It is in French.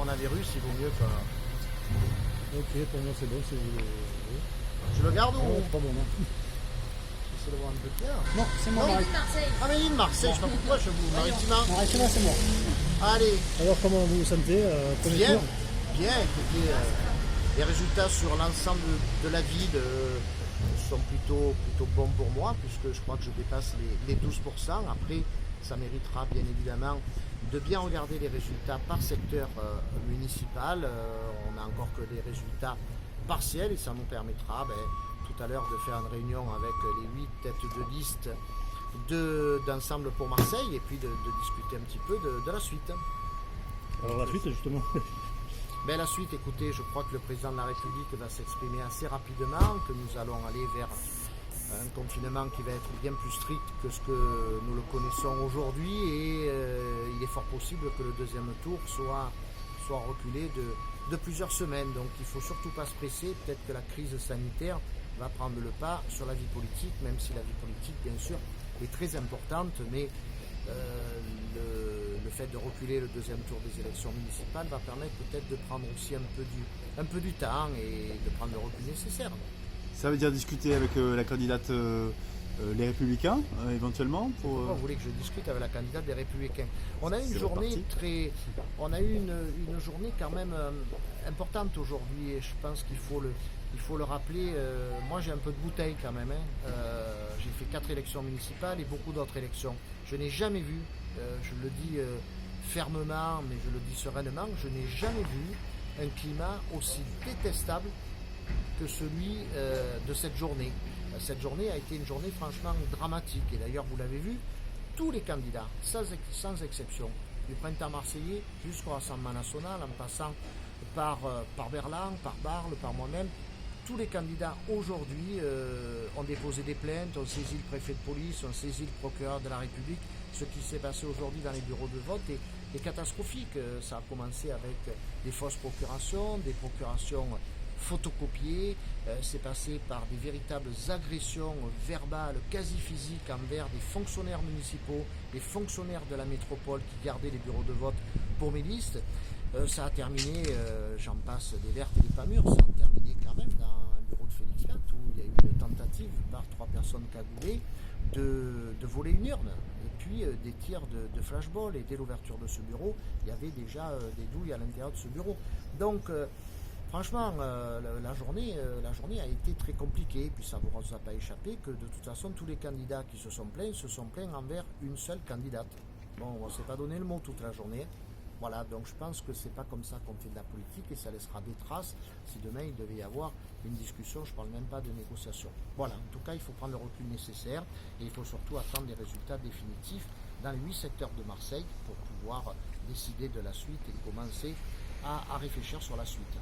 coronavirus, il vaut mieux que... Ok, pour moi c'est bon, si vous voulez. Je le garde ou... Pas bon, non. J'essaie de voir un peu clair. Non, c'est moi, Non. Marie. Ah mais il Marseille, je sais pas pourquoi je vous... Maritima. Marie, c'est moi. Allez, Alors, comment vous vous sentez premier bien, tour bien, écoutez, les résultats sur l'ensemble de la ville sont plutôt bons pour moi, puisque je crois que je dépasse les 12%. Après, ça méritera bien évidemment de bien regarder les résultats par secteur municipal. On n'a encore que des résultats partiels et ça nous permettra tout à l'heure de faire une réunion avec les 8 têtes de liste d'ensemble pour Marseille et puis de discuter un petit peu de la suite. Alors la suite, justement. La suite, écoutez, je crois que le président de la République va s'exprimer assez rapidement, que nous allons aller vers un confinement qui va être bien plus strict que ce que nous le connaissons aujourd'hui et il est fort possible que le deuxième tour soit reculé de plusieurs semaines. Donc il ne faut surtout pas se presser, peut-être que la crise sanitaire va prendre le pas sur la vie politique, même si la vie politique, bien sûr, est très importante, mais le fait de reculer le deuxième tour des élections municipales va permettre peut-être de prendre aussi un peu du temps et de prendre le recul nécessaire. Ça veut dire discuter avec la candidate Les Républicains, éventuellement pour, Pourquoi vous voulez que je discute avec la candidate des Républicains? On a eu une C'est journée reparti. on a eu une journée quand même importante aujourd'hui et je pense qu'il faut le rappeler. Moi j'ai un peu de bouteille quand même. J'ai fait 4 élections municipales et beaucoup d'autres élections. Je n'ai jamais vu, je le dis fermement mais je le dis sereinement, je n'ai jamais vu un climat aussi détestable que celui de cette journée. Cette journée a été une journée franchement dramatique et d'ailleurs vous l'avez vu, tous les candidats, sans exception, du printemps marseillais jusqu'au Rassemblement national en passant par Berlin, par Barle, par moi-même, tous les candidats aujourd'hui ont déposé des plaintes, ont saisi le préfet de police, ont saisi le procureur de la République. Ce qui s'est passé aujourd'hui dans les bureaux de vote est catastrophique. Ça a commencé avec des fausses procurations, des procurations photocopiées, c'est passé par des véritables agressions verbales, quasi physiques envers des fonctionnaires municipaux, des fonctionnaires de la métropole qui gardaient les bureaux de vote pour mes listes. Ça a terminé, j'en passe des vertes et des pas mûres, ça a terminé quand même dans un bureau de Félix Gat où il y a eu une tentative par 3 personnes cagoulées de voler une urne. Et puis des tirs de flashball et dès l'ouverture de ce bureau, il y avait déjà des douilles à l'intérieur de ce bureau. Donc franchement, la journée a été très compliquée, puis ça ne vous a pas échappé que de toute façon tous les candidats qui se sont plaints envers une seule candidate. Bon, on ne s'est pas donné le mot toute la journée. Voilà, donc je pense que c'est pas comme ça qu'on fait de la politique et ça laissera des traces si demain il devait y avoir une discussion, je ne parle même pas de négociation. Voilà, en tout cas il faut prendre le recul nécessaire et il faut surtout attendre des résultats définitifs dans les 8 secteurs de Marseille pour pouvoir décider de la suite et commencer à réfléchir sur la suite.